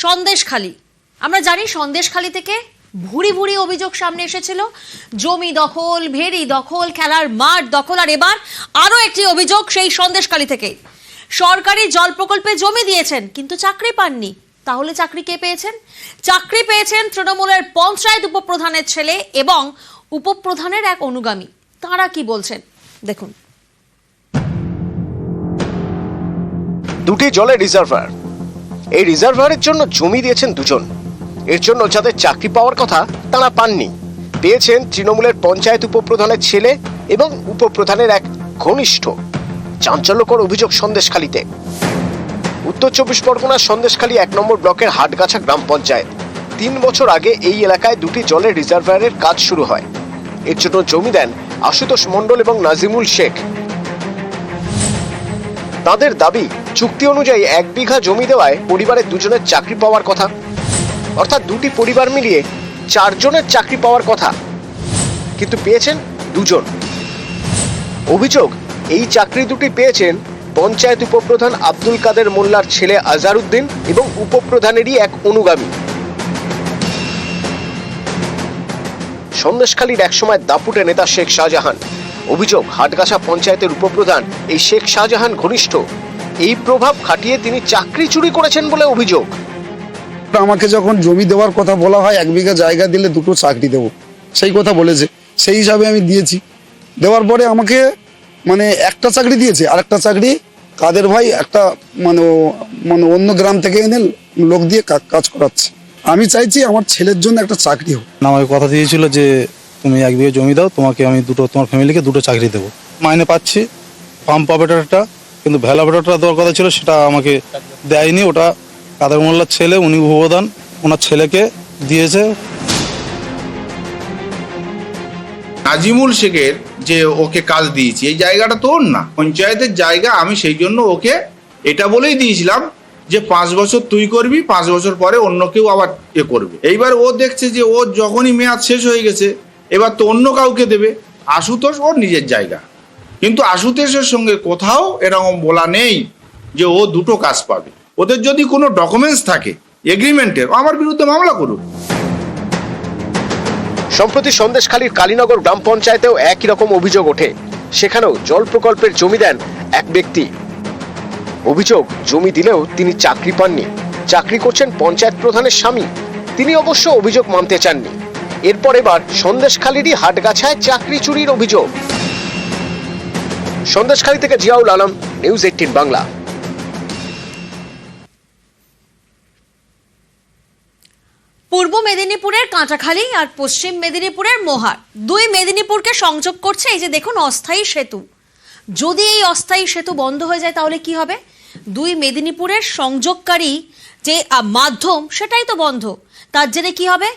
সন্দেশখালী, আমরা জানি সন্দেশখালী থেকে ভুরি ভুরি অভিযোগ সামনে এসেছিল, জমি দখল, ভেড়ি দখল, খেলার মাঠ দখল, আর এবার আরো একটি অভিযোগ সেই সন্দেশখালী থেকে। সরকারি জল প্রকল্পে জমি দিয়েছেন কিন্তু চাকরি পাননি। তাহলে চাকরি কে পেয়েছেন? চাকরি পেয়েছেন তৃণমূলের পঞ্চায়েত উপপ্রধানের ছেলে এবং উপপ্রধানের এক অনুগামী। তারা কি বলছেন দেখুন। দুটি জলের রিজার্ভার, এই রিজার্ভারের জন্য জমি দিয়েছেন দুজন। এর জন্য যাদের চাকরি পাওয়ার কথা তারা পাননি, পেয়েছেন তৃণমূলের পঞ্চায়েত উপপ্রধানের ছেলে এবং উপপ্রধানের এক ঘনিষ্ঠ। চাঞ্চল্যকর অভিযোগ সন্দেশখালীতে। উত্তর 24 পরগনার সন্দেশখালী 1 নম্বর ব্লকের হাটগাছা গ্রাম পঞ্চায়েত। 3 বছর আগে এই এলাকায় দুটি জলের রিজার্ভারের কাজ শুরু হয়। এর জন্য জমি দেন আশুতোষ মণ্ডল এবং নাজিমুল শেখ। তাদের দাবি, চুক্তি অনুযায়ী 1 বিঘা জমি দেওয়ায় পরিবারের দুজনের চাকরি পাওয়ার কথা, অর্থাৎ দুটি পরিবার মিলিয়ে 4 জনের চাকরি পাওয়ার কথা, কিন্তু পেয়েছেন দুজন। অভিযোগ, এই চাকরি দুটি পেয়েছেন পঞ্চায়েত উপপ্রধান আব্দুল কাদের মোল্লার ছেলে আজহারউদ্দিন এবং উপপ্রধানেরই এক অনুগামী। সন্দেশখালীর একসময় দাপুটে নেতা শেখ শাহজাহান। অভিযোগ, হাটগাছা পঞ্চায়েতের উপপ্রধান এই শেখ শাহজাহান ঘনিষ্ঠ। এই প্রভাব খাটিয়ে তিনি চাকরি চুরি করেছেন বলে অভিযোগ। আমাকে যখন জমি দেওয়ার কথা বলা হয়, 1 বিঘা জায়গা দিলে 2টো চাকরি দেবো, সেই কথা বলেছে। সেই হিসাবে আমি দিয়েছি। দেওয়ার পরে আমাকে একটা চাকরি দিয়েছে, আর একটা চাকরি কাদের ভাই একটা অন্য গ্রাম থেকে এনে লোক দিয়ে কাজ করাচ্ছে। আমি চাইছি আমার ছেলের জন্য একটা চাকরি হোক। আমাকে কথা দিয়েছিল যে তুমি 1 বিঘা জমি দাও, তোমাকে আমি তোমার ফ্যামিলিকে 2টো চাকরি দেবো। মাইনে পাচ্ছি, পাম্প অপারেটরটা, কিন্তু ভ্যাল অপারেটরটা দেওয়ার কথা ছিল, সেটা আমাকে দেয়নি। ওটা কাদের মোল্লার ছেলে, উনি উপপ্রধান, ওনার ছেলেকে দিয়েছে। নাজিমুল শেখের যে ওকে কাজ দিয়েছি, এই জায়গাটা তো ওর না, পঞ্চায়েতের জায়গা। আমি সেই জন্য ওকে এটা বলেই দিয়েছিলাম যে 5 বছর তুই করবি, 5 বছর পরে অন্য কেউ আবার করবে। এইবার ও দেখছে যে ওর যখনই মেয়াদ শেষ হয়ে গেছে, এবার তো অন্য কাউকে দেবে। আশুতোষ ওর নিজের জায়গা, কিন্তু আশুতোষের সঙ্গে কোথাও এরকম বলা নেই যে ও 2টো কাজ পাবে। ওদের যদি কোনো ডকুমেন্টস থাকে এগ্রিমেন্টের, আমার বিরুদ্ধে মামলা করুক। সম্প্রতি সন্দেশখালীর কালীনগর গ্রাম পঞ্চায়েতেও একই রকম অভিযোগ ওঠে। সেখানেও জল প্রকল্পের জমি দেন এক ব্যক্তি। অভিযোগ, জমি দিলেও তিনি চাকরি পাননি। চাকরি করছেন পঞ্চায়েত প্রধানের স্বামী। তিনি অবশ্য অভিযোগ মানতে চাননি। এরপর এবার সন্দেশখালীরই হাটগাছায় চাকরি চুরির অভিযোগ। সন্দেশখালী থেকে জিয়াউল আলম, নিউজ 18 বাংলা। পূর্ব মেদিনীপুরের কাঁটাখালী আর পশ্চিম মেদিনীপুরের মোহার, 2 মেদিনীপুরকে সংযোগ করছে এই যে দেখুন অস্থায়ী সেতু। যদি এই অস্থায়ী সেতু বন্ধ হয়ে যায় তাহলে কি হবে? 2 মেদিনীপুরের সংযোগকারী যে মাধ্যম, সেটাই তো বন্ধ। তার জেরে কি হবে?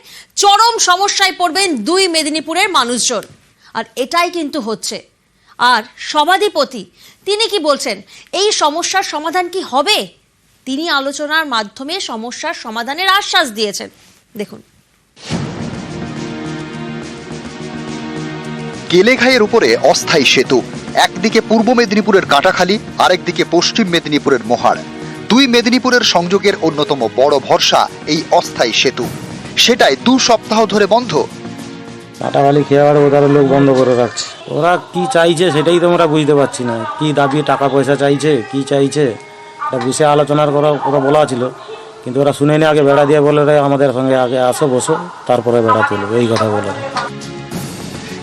চরম সমস্যায় পড়বেন 2 মেদিনীপুরের মানুষজন। আর এটাই কিন্তু হচ্ছে। আর সভাধিপতি তিনি কি বলছেন, এই সমস্যার সমাধান কি হবে? তিনি আলোচনার মাধ্যমে সমস্যার সমাধানের আশ্বাস দিয়েছেন। দেখুন। কেলেঘাইয়ের উপরে অস্থায়ী সেতু, একদিকে পূর্ব মেদিনীপুরের কাঁটাখালী, আরেকদিকে পশ্চিম মেদিনীপুরের মোহার। 2 মেদিনীপুরের সংযোগের অন্যতম বড় ভরসা এই অস্থায়ী সেতু, সেটাই 2 সপ্তাহ ধরে বন্ধ। কাঁটাখালী খেয়ার ওদের লোক বন্ধ করে রাখছে। ওরা কি চাইছে সেটাই তো আমরা বুঝতে পারছি না। কি দাবি, টাকা পয়সা চাইছে, কি চাইছে, এটা বিষয়ে আলোচনার কথা বলা ছিল, কিন্তু ওরা শুনেনি। আগে বেড়া দিয়ে বলে আমাদের সঙ্গে আগে আসো, বসো, তারপরে বেড়া তুলবে, এই কথা বলে।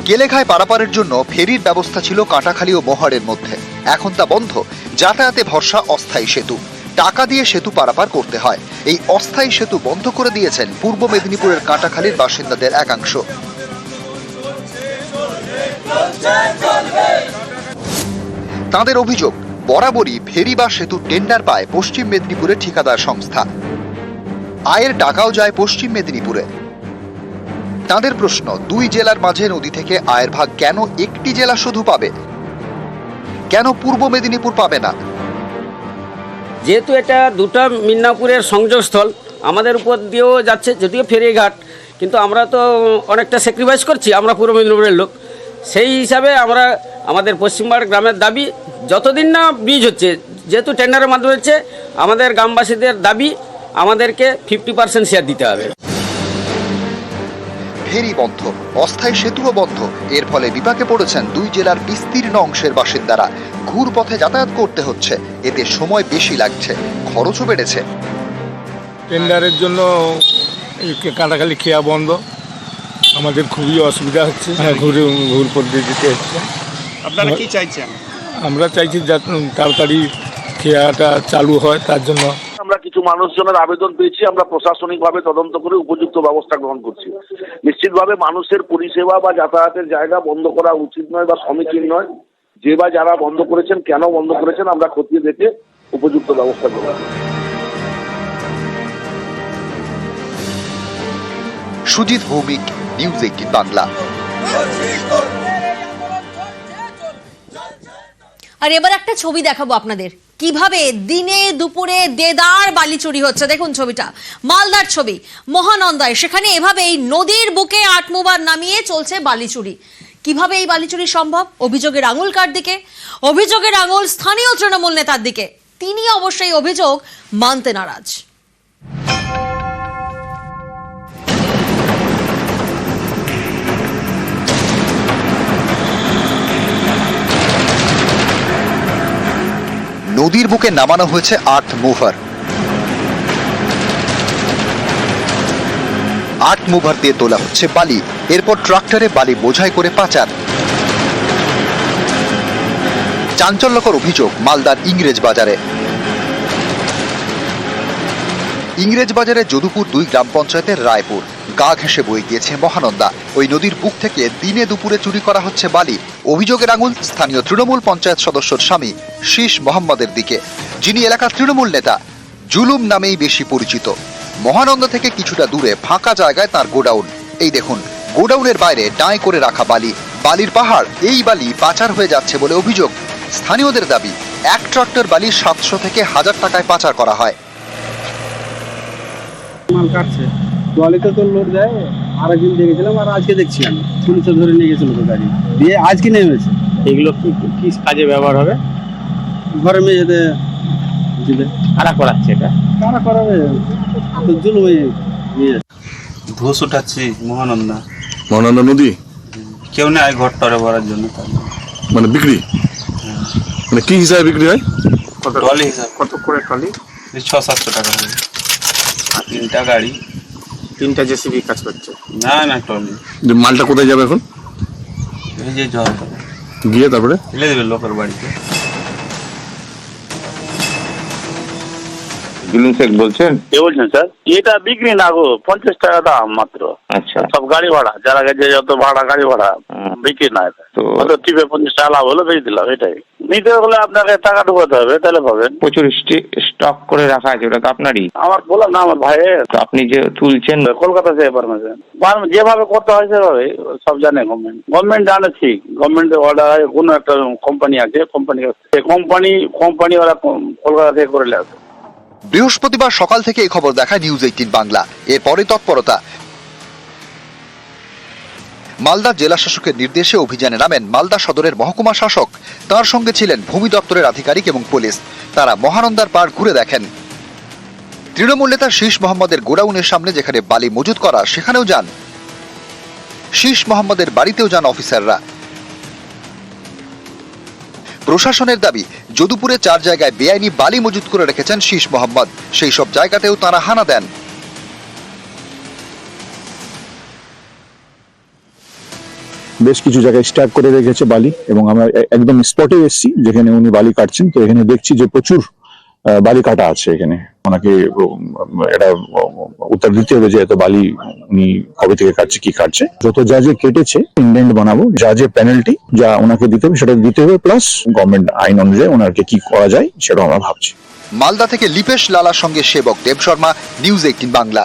কেলেঘাই পারাপারের জন্য ফেরির ব্যবস্থা ছিল কাঁটাখালী ও মোহারের মধ্যে, এখন তা বন্ধ। যাতায়াতে ভরসা অস্থায়ী সেতু, টাকা দিয়ে সেতু পারাপার করতে হয়। এই অস্থায়ী সেতু বন্ধ করে দিয়েছেন পূর্ব মেদিনীপুরের কাঁটাখালীর বাসিন্দাদের একাংশ। তাদের অভিযোগ, বরাবরই ফেরি বা সেতু টেন্ডার পায় পশ্চিম মেদিনীপুরের ঠিকাদার সংস্থা। আয়ের টাকাও যায় পশ্চিম মেদিনীপুরে। তাদের প্রশ্ন, 2 জেলার মাঝে নদী থেকে আয়ের ভাগ কেন একটি জেলা শুধু পাবে? কেন পূর্ব মেদিনীপুর পাবে না? যেহেতু এটা 2টা মিদনাপুরের সংযোগস্থল, আমাদের উপর দিয়েও যাচ্ছে, যদিও ফেরিঘাট, কিন্তু আমরা তো অনেকটা স্যাক্রিফাইস করছি, আমরা পূর্ব মেদিনীপুরের লোক। সেই হিসাবে আমরা আমাদের পশ্চিমবঙ্গ গ্রামের দাবি, যতদিন না ব্রিজ হচ্ছে, যেহেতু টেন্ডারের মাধ্যমে হচ্ছে, আমাদের গ্রামবাসীদের দাবি আমাদেরকে 50% শেয়ার দিতে হবে। ফেরি বন্ধ, অস্থায়ী সেতুও বন্ধ। এর ফলে বিপাকে পড়েছেন দুই জেলার বিস্তীর্ণ অংশের বাসিন্দারা। ঘুরপথে যাতায়াত করতে হচ্ছে, এতে সময় বেশি লাগছে, খরচও বেড়েছে। টেন্ডারের জন্য কাটাখালি খেয়া বন্ধ, আমাদের খুবই অসুবিধা হচ্ছে। ঘুর পদ্ধতিতে হচ্ছে। আপনারা কি চাইছেন? আমরা চাইছি তাড়াতাড়ি খেয়াটা চালু হয়, তার জন্য। আমরা কিছু মানুষজনের আবেদন পেয়েছি, আমরা প্রশাসনিকভাবে তদন্ত করে উপযুক্ত ব্যবস্থা গ্রহণ করছি। নিশ্চিতভাবে মানুষের পরিষেবা বা যাতায়াতের জায়গা বন্ধ করা উচিত নয় বা সমীচীন নয়। যে বা যারা বন্ধ করেছেন, কেন বন্ধ করেছেন, আমরা খতিয়ে দেখে উপযুক্ত ব্যবস্থা গ্রহণ করব। সুজিত ভৌমিক, নিউজ 18 বাংলা। আর এবার একটা ছবি দেখাবো আপনাদের, কিভাবে দিনে দুপুরে দেদার বালি চুরি হচ্ছে। দেখুন ছবিটা, মালদার ছবি, মহানন্দায়। সেখানে এভাবেই নদীর বুকে আটমোবার নামিয়ে চলছে বালি চুরি। কিভাবে এই বালি চুরি সম্ভব? অভিযোগের আঙুল কার দিকে? অভিযোগের আঙুল স্থানীয় তৃণমূল নেতার দিকে। তিনি অবশ্যই অভিযোগ মানতে নারাজ। নদীর বুকে নামানো হয়েছে আর্থ মুভার। আর্থ মুভার দিয়ে তোলা হচ্ছে বালি, এরপর ট্রাক্টরে বালি বোঝাই করে পাচার। চাঞ্চল্যকর অভিযোগ মালদার ইংরেজ বাজারে। ইংরেজ বাজারে যদুপুর 2 গ্রাম পঞ্চায়েতের রায়পুর গা ঘেঁষে বয়ে গিয়েছে মহানন্দা। ওই নদীর বুক থেকে দিনে দুপুরে চুরি করা হচ্ছে বালি। অভিযোগের আঙুল স্থানীয় তৃণমূল পঞ্চায়েত সদস্যর স্বামী শীষ মোহাম্মদের দিকে, যিনি এলাকার তৃণমূল নেতা, জুলুম নামেই বেশি পরিচিত। মহানন্দা থেকে কিছুটা দূরে ফাঁকা জায়গায় তার গোডাউন। এই দেখুন, গোডাউনের বাইরে ডাঁই করে রাখা বালি, বালির পাহাড়। এই বালি পাচার হয়ে যাচ্ছে বলে অভিযোগ। স্থানীয়দের দাবি, এক ট্রাক্টর বালি 700 থেকে 1000 টাকায় পাচার করা হয়। মাল কাটছে, ট্রলিতে তো লোড যায়। আর একদিন দেখেছিলাম, আর আজকে দেখছি আমি পুলিশে ধরে নিয়ে গেছিল তো গাড়ি দিয়ে, আজকে নেমেছে। এগুলো কি কি কাজে ব্যবহার হবে? ঘরে মেয়েতে দিলে কারা করাচ্ছে, এটা কারা করাবে? তো জুলুমে নিয়ে ঘুষ উঠাচ্ছি মহানন্দা মহানন্দা নদী। কেউ নেই ঘর টরে ভরার জন্য, মানে বিক্রি, মানে কি হিসাবে বিক্রি হয়? ট্রলি হিসাবে। কত করে ট্রলি? 600-700 টাকা হবে। 3টা গাড়ি, 3টা জেসিবি কাজ করছে। না ট্রলি। মালটা কোথায় যাবে এখন? এই যে জল গিয়ে তারপরে ফেলে দেবে লোকের বাড়িতে। জুলুম শেখ বলছেন? কে বলছেন স্যার? এটা বিক্রি না গো, 50 টাকা দাম মাত্র। আচ্ছা, সব গাড়ি ভাড়া, যারা গেছে যত ভাড়া, গাড়ি ভাড়া, বিক্রি না। তো টিপে 50 টাকা লাভ হলো, বেশি দিলাম। এটাই নিতে হলে আপনাকে টাকা ঢুকাতে হবে, তাহলে পাবেন। প্রচুর স্টক করে রাখা আছে, ওটা তো আপনারই? আমার বললাম না, আমার ভাইয়ের। তো আপনি যে তুলছেন কলকাতা থেকে পারমিশন, যেভাবে করতে হয় সেভাবে সব জানে গভর্নমেন্ট জানে। ঠিক, গভর্নমেন্টের অর্ডার আছে, কোনো একটা কোম্পানি আছে, কোম্পানি ওরা কলকাতা থেকে করে আসে। বৃহস্পতিবার সকাল থেকে এই খবর দেখায় নিউজ 18 বাংলা। এরপরে তৎপরতা। মালদা জেলা শাসকের নির্দেশে অভিযানে নামেন মালদা সদরের মহকুমা শাসক। তার সঙ্গে ছিলেন ভূমি দপ্তরের আধিকারিক এবং পুলিশ। তারা মহানন্দার পাড় ঘুরে দেখেন। তৃণমূল নেতা শীষ মোহাম্মদের গোডাউনের সামনে যেখানে বালি মজুত করা, সেখানেও যান। শীষ মোহাম্মদের বাড়িতেও যান অফিসাররা। প্রশাসনের দাবি, যদুপুরে 4 জায়গায় বেআইনি বালি মজুত করে রেখেছেন শীষ মোহাম্মদ। সেই সব জায়গাতেও তারা হানা দেন। বেশ কিছু জায়গায় স্ট্যাক করে রেখেছে বালি, এবং আমরা একদম স্পটে এসেছি যেখানে উনি বালি কাটছেন। তো এখানে দেখছি যে প্রচুর বালি কাটা আছে। এখানে ওনাকে এটা উত্তর দিতে হবে যে এত বালি উনি কবে থেকে কাটছে, কি কাটছে। যত যা যে কেটেছে ইন্ডেন্ট বানাবো, যা যে পেনাল্টি যা ওনাকে দিতে হবে সেটা দিতে হবে, প্লাস গভর্নমেন্ট আইন অনুযায়ী ওনাকে কি করা যায় সেটা আমরা ভাবছি। মালদা থেকে লিপেশ লালার সঙ্গে সেবক দেব শর্মা, নিউজ 18 বাংলা।